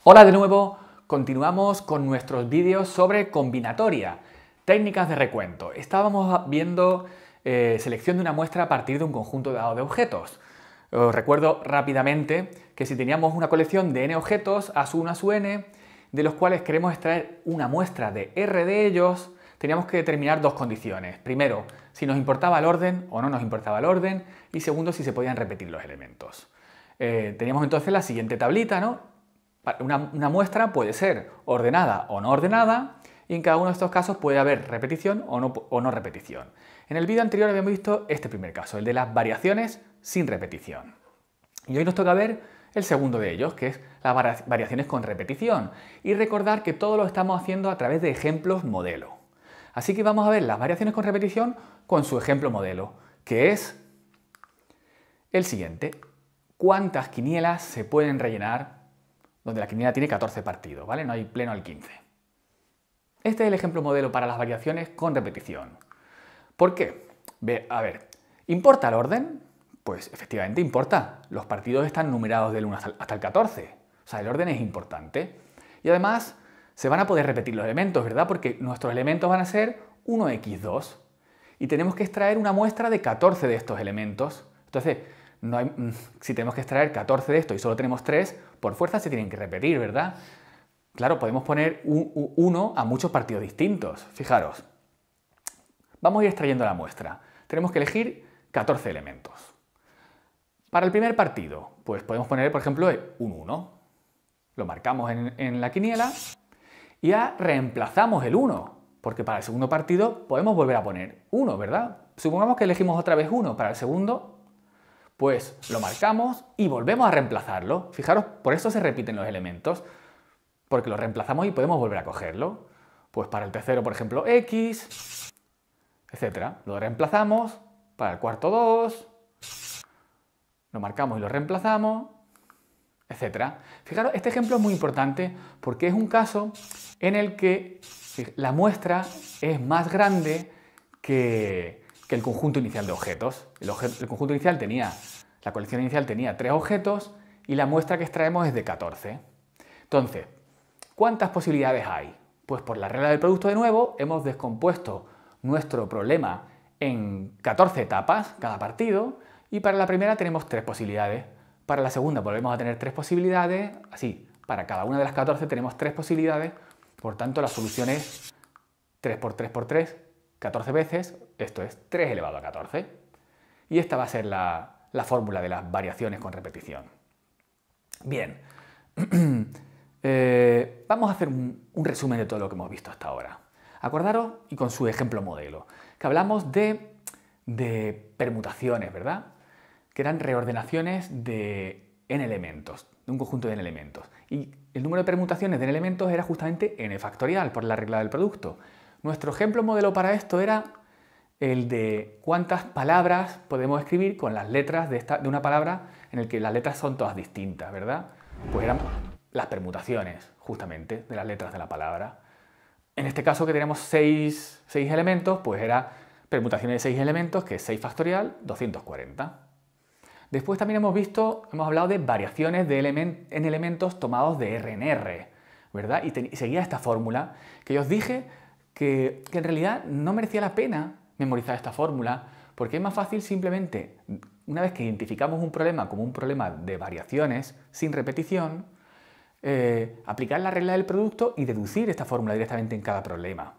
Hola de nuevo, continuamos con nuestros vídeos sobre combinatoria, técnicas de recuento. Estábamos viendo selección de una muestra a partir de un conjunto dado de objetos. Os recuerdo rápidamente que si teníamos una colección de n objetos, a su 1 a su n, de los cuales queremos extraer una muestra de R de ellos, teníamos que determinar dos condiciones. Primero, si nos importaba el orden o no nos importaba el orden, y segundo, si se podían repetir los elementos. Teníamos entonces la siguiente tablita, ¿no? Una muestra puede ser ordenada o no ordenada, y en cada uno de estos casos puede haber repetición o no repetición. En el vídeo anterior habíamos visto este primer caso, el de las variaciones sin repetición. Y hoy nos toca ver el segundo de ellos, que es las variaciones con repetición. Y recordar que todo lo estamos haciendo a través de ejemplos modelo. Así que vamos a ver las variaciones con repetición con su ejemplo modelo, que es el siguiente. ¿Cuántas quinielas se pueden rellenar donde la quiniela tiene 14 partidos, ¿vale? No hay pleno al 15. Este es el ejemplo modelo para las variaciones con repetición. ¿Por qué? A ver, ¿importa el orden? Pues efectivamente importa. Los partidos están numerados del 1 hasta el 14. O sea, el orden es importante. Y además se van a poder repetir los elementos, ¿verdad? Porque nuestros elementos van a ser 1x2. Y tenemos que extraer una muestra de 14 de estos elementos. Entonces, si tenemos que extraer 14 de estos y solo tenemos 3, por fuerza se tienen que repetir, ¿verdad? Claro, podemos poner 1 a muchos partidos distintos. Fijaros, vamos a ir extrayendo la muestra. Tenemos que elegir 14 elementos. Para el primer partido, pues podemos poner, por ejemplo, un 1. Lo marcamos en la quiniela y ya reemplazamos el 1, porque para el segundo partido podemos volver a poner 1, ¿verdad? Supongamos que elegimos otra vez 1 para el segundo. Pues lo marcamos y volvemos a reemplazarlo. Fijaros, por eso se repiten los elementos, porque lo reemplazamos y podemos volver a cogerlo. Pues para el tercero, por ejemplo, X, etc. Lo reemplazamos, para el cuarto 2, lo marcamos y lo reemplazamos, etc. Fijaros, este ejemplo es muy importante porque es un caso en el que la muestra es más grande que el conjunto inicial de objetos. El conjunto inicial la colección inicial tenía 3 objetos y la muestra que extraemos es de 14. Entonces, ¿cuántas posibilidades hay? Pues por la regla del producto de nuevo hemos descompuesto nuestro problema en 14 etapas cada partido y para la primera tenemos 3 posibilidades. Para la segunda volvemos a tener 3 posibilidades, así, para cada una de las 14 tenemos 3 posibilidades, por tanto la solución es 3 por 3 por 3, 14 veces, esto es 3 elevado a 14. Y esta va a ser la fórmula de las variaciones con repetición. Bien, vamos a hacer un resumen de todo lo que hemos visto hasta ahora. Acordaros, y con su ejemplo modelo, que hablamos de permutaciones, ¿verdad? Que eran reordenaciones de n elementos, de un conjunto de n elementos. Y el número de permutaciones de n elementos era justamente n factorial, por la regla del producto. Nuestro ejemplo modelo para esto era el de cuántas palabras podemos escribir con las letras de una palabra en el que las letras son todas distintas, ¿verdad? Pues eran las permutaciones, justamente, de las letras de la palabra. En este caso que teníamos 6 elementos, pues era permutaciones de 6 elementos, que es 6 factorial, 240. Después también hemos hablado de variaciones en elementos tomados de R en R, ¿verdad? Y seguía esta fórmula que yo os dije que en realidad no merecía la pena memorizar esta fórmula, porque es más fácil simplemente, una vez que identificamos un problema como un problema de variaciones sin repetición, aplicar la regla del producto y deducir esta fórmula directamente en cada problema.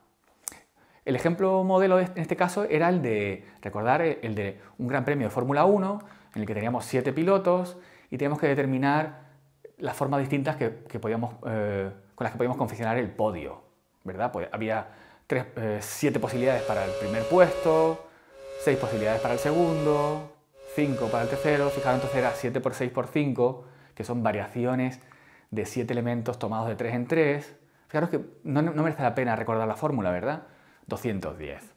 El ejemplo modelo en este caso era el de, recordar, el de un Gran Premio de Fórmula 1, en el que teníamos 7 pilotos y teníamos que determinar las formas distintas con las que podíamos confeccionar el podio, ¿verdad? Pues había 7 posibilidades para el primer puesto, 6 posibilidades para el segundo, 5 para el tercero. Fijaros, entonces era 7 por 6 por 5, que son variaciones de 7 elementos tomados de 3 en 3. Fijaros que no merece la pena recordar la fórmula, ¿verdad? 210.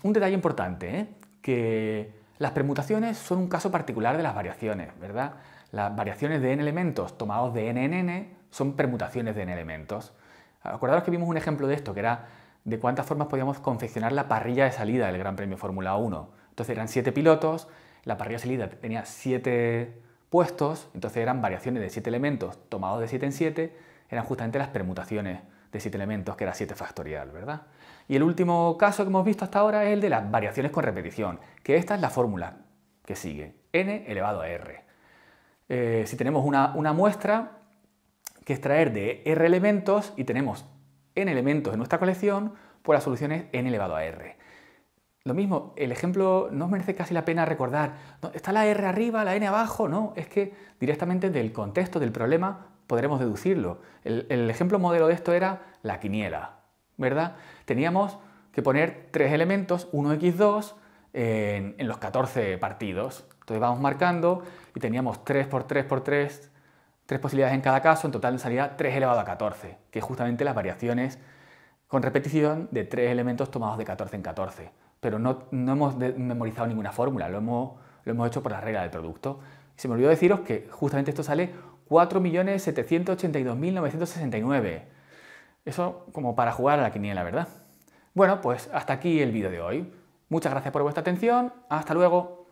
Un detalle importante, que las permutaciones son un caso particular de las variaciones, ¿verdad? Las variaciones de n elementos tomados de n en n son permutaciones de n elementos. Acordaros que vimos un ejemplo de esto, que era de cuántas formas podíamos confeccionar la parrilla de salida del Gran Premio Fórmula 1. Entonces eran 7 pilotos, la parrilla de salida tenía 7 puestos, entonces eran variaciones de 7 elementos tomados de 7 en 7, eran justamente las permutaciones de 7 elementos, que era 7 factorial, ¿verdad? Y el último caso que hemos visto hasta ahora es el de las variaciones con repetición, que esta es la fórmula que sigue, n elevado a r. Si tenemos una muestra que extraer de r elementos y tenemos n elementos en nuestra colección, pues la solución es n elevado a r. Lo mismo, el ejemplo no merece casi la pena recordar, ¿no? ¿Está la r arriba, la n abajo? No, es que directamente del contexto del problema podremos deducirlo. El ejemplo modelo de esto era la quiniela, ¿verdad? Teníamos que poner 3 elementos, 1x2, en los 14 partidos. Entonces vamos marcando y teníamos 3 por 3 por 3, 3 posibilidades en cada caso, en total nos salía 3 elevado a 14, que es justamente las variaciones con repetición de 3 elementos tomados de 14 en 14. Pero no hemos memorizado ninguna fórmula, lo hemos hecho por la regla del producto. Y se me olvidó deciros que justamente esto sale 4.782.969. Eso como para jugar a la quiniela, ¿verdad? Bueno, pues hasta aquí el vídeo de hoy. Muchas gracias por vuestra atención. Hasta luego.